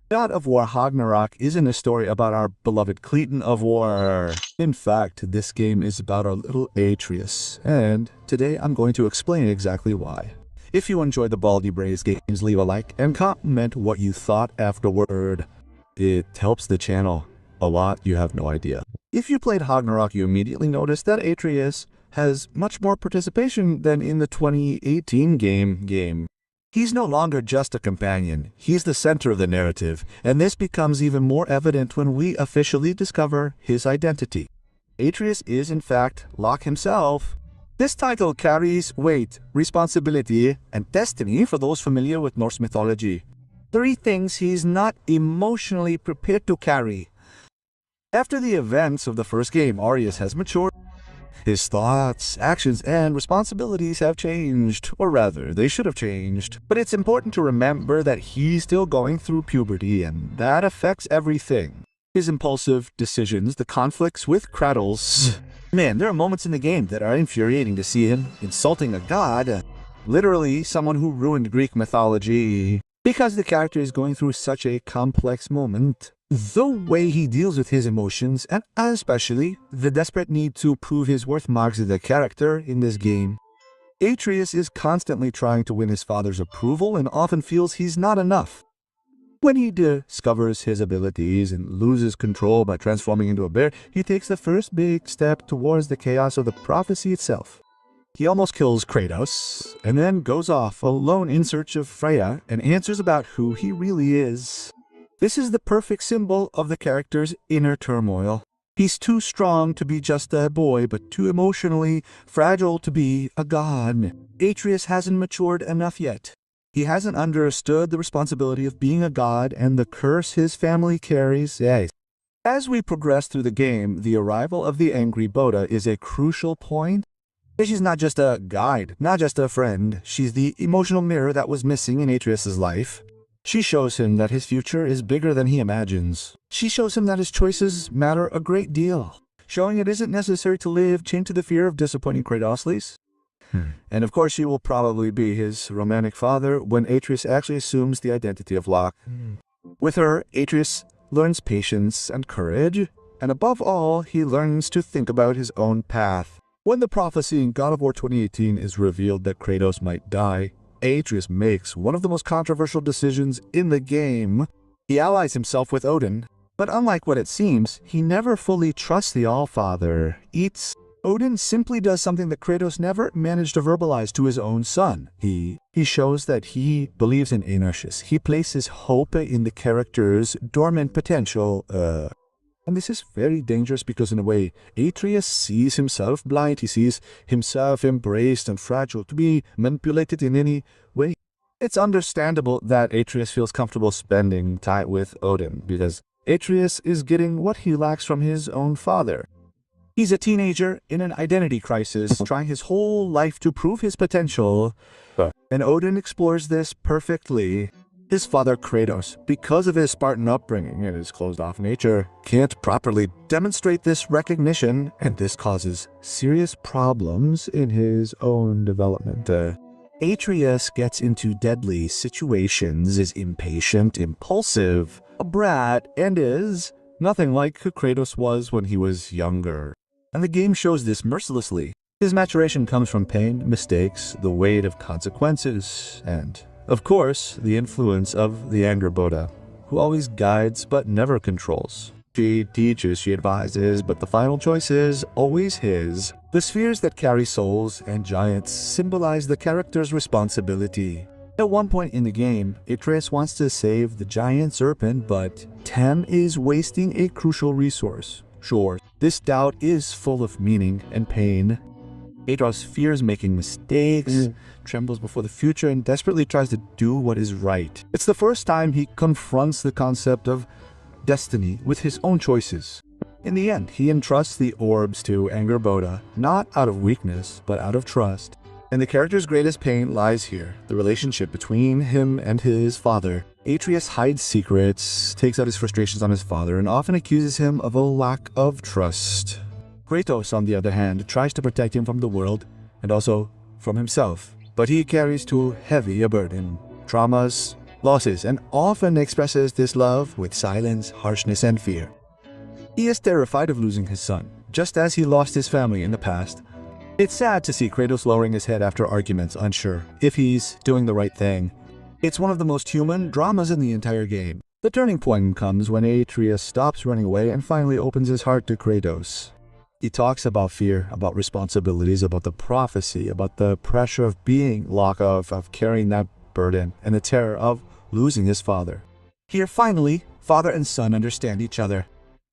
God of War Ragnarok isn't a story about our beloved Cleton of War. In fact, this game is about our little Atreus, and today I'm going to explain exactly why. If you enjoy the Baldy Braze games, leave a like and comment what you thought afterward. It helps the channel a lot, you have no idea. If you played Ragnarok, you immediately noticed that Atreus has much more participation than in the 2018 game. He's no longer just a companion, he's the center of the narrative, and this becomes even more evident when we officially discover his identity. Atreus is in fact Locke himself. This title carries weight, responsibility, and destiny for those familiar with Norse mythology. 3 things he's not emotionally prepared to carry. After the events of the first game, Atreus has matured. His thoughts, actions, and responsibilities have changed, or rather, they should have changed. But it's important to remember that he's still going through puberty, and that affects everything. His impulsive decisions, the conflicts with Kratos. Man, there are moments in the game that are infuriating to see him insulting a god, literally someone who ruined Greek mythology. Because the character is going through such a complex moment, the way he deals with his emotions, and especially the desperate need to prove his worth marks the character in this game. Atreus is constantly trying to win his father's approval and often feels he's not enough. When he discovers his abilities and loses control by transforming into a bear, he takes the first big step towards the chaos of the prophecy itself. He almost kills Kratos, and then goes off alone in search of Freya and answers about who he really is. This is the perfect symbol of the character's inner turmoil. He's too strong to be just a boy, but too emotionally fragile to be a god. Atreus hasn't matured enough yet. He hasn't understood the responsibility of being a god and the curse his family carries. As we progress through the game, the arrival of the angry Boda is a crucial point. She's not just a guide, not just a friend. She's the emotional mirror that was missing in Atreus' life. She shows him that his future is bigger than he imagines. She shows him that his choices matter a great deal, showing it isn't necessary to live chained to the fear of disappointing Kratos. And of course she will probably be his romantic father when Atreus actually assumes the identity of Locke. With her, Atreus learns patience and courage, and above all, he learns to think about his own path. When the prophecy in God of War 2018 is revealed that Kratos might die, Atreus makes one of the most controversial decisions in the game. He allies himself with Odin, but unlike what it seems, he never fully trusts the Allfather. Odin simply does something that Kratos never managed to verbalize to his own son. He shows that he believes in inertius. He places hope in the character's dormant potential. And this is very dangerous because in a way, Atreus sees himself blind. He sees himself embraced and fragile to be manipulated in any way. It's understandable that Atreus feels comfortable spending time with Odin because Atreus is getting what he lacks from his own father. He's a teenager in an identity crisis, trying his whole life to prove his potential. And Odin explores this perfectly. His father Kratos, because of his Spartan upbringing and his closed-off nature, can't properly demonstrate this recognition, and this causes serious problems in his own development. Atreus gets into deadly situations, is impatient, impulsive, a brat, and is nothing like who Kratos was when he was younger. And the game shows this mercilessly. His maturation comes from pain, mistakes, the weight of consequences, and of course, the influence of the Anger Boda, who always guides but never controls. She teaches, she advises, but the final choice is always his. The spheres that carry souls and giants symbolize the character's responsibility. At one point in the game, Atreus wants to save the giant serpent, but Tem is wasting a crucial resource. Sure, this doubt is full of meaning and pain. Atreus fears making mistakes, trembles before the future, and desperately tries to do what is right. It's the first time he confronts the concept of destiny with his own choices. In the end, he entrusts the orbs to Anger Boda, not out of weakness, but out of trust. And the character's greatest pain lies here, the relationship between him and his father. Atreus hides secrets, takes out his frustrations on his father, and often accuses him of a lack of trust. Kratos, on the other hand, tries to protect him from the world, and also from himself. But he carries too heavy a burden. Traumas, losses, and often expresses this love with silence, harshness, and fear. He is terrified of losing his son, just as he lost his family in the past. It's sad to see Kratos lowering his head after arguments, unsure if he's doing the right thing. It's one of the most human dramas in the entire game. The turning point comes when Atreus stops running away and finally opens his heart to Kratos. He talks about fear, about responsibilities, about the prophecy, about the pressure of being Locke, of carrying that burden, and the terror of losing his father. Here, finally, father and son understand each other.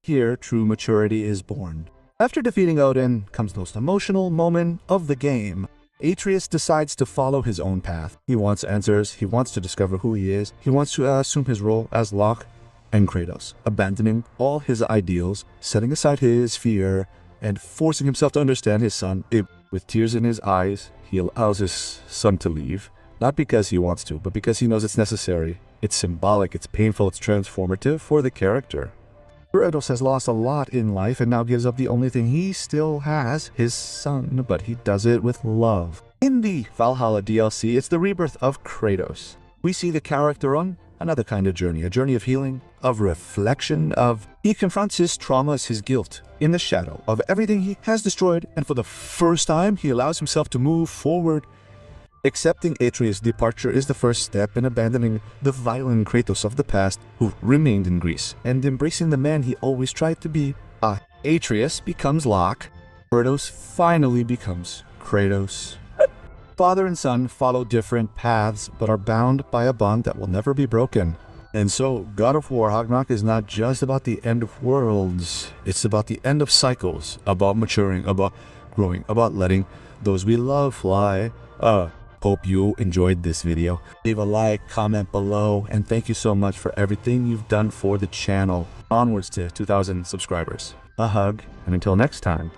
Here, true maturity is born. After defeating Odin comes the most emotional moment of the game. Atreus decides to follow his own path. He wants answers, he wants to discover who he is, he wants to assume his role as Locke and Kratos, abandoning all his ideals, setting aside his fear, and forcing himself to understand his son. With tears in his eyes, he allows his son to leave, not because he wants to, but because he knows it's necessary. It's symbolic, it's painful, it's transformative for the character. Kratos has lost a lot in life and now gives up the only thing he still has, his son, but he does it with love. In the Valhalla DLC, it's the rebirth of Kratos. We see the character on another kind of journey, a journey of healing, of reflection, he confronts his traumas, his guilt, in the shadow of everything he has destroyed, and for the first time, he allows himself to move forward. Accepting Atreus' departure is the first step in abandoning the violent Kratos of the past who remained in Greece, and embracing the man he always tried to be. Atreus becomes Locke. Kratos finally becomes Kratos. Father and son follow different paths, but are bound by a bond that will never be broken. And so, God of War Ragnarok is not just about the end of worlds. It's about the end of cycles, about maturing, about growing, about letting those we love fly. Hope you enjoyed this video. Leave a like, comment below, and thank you so much for everything you've done for the channel. Onwards to 2,000 subscribers. A hug, and until next time.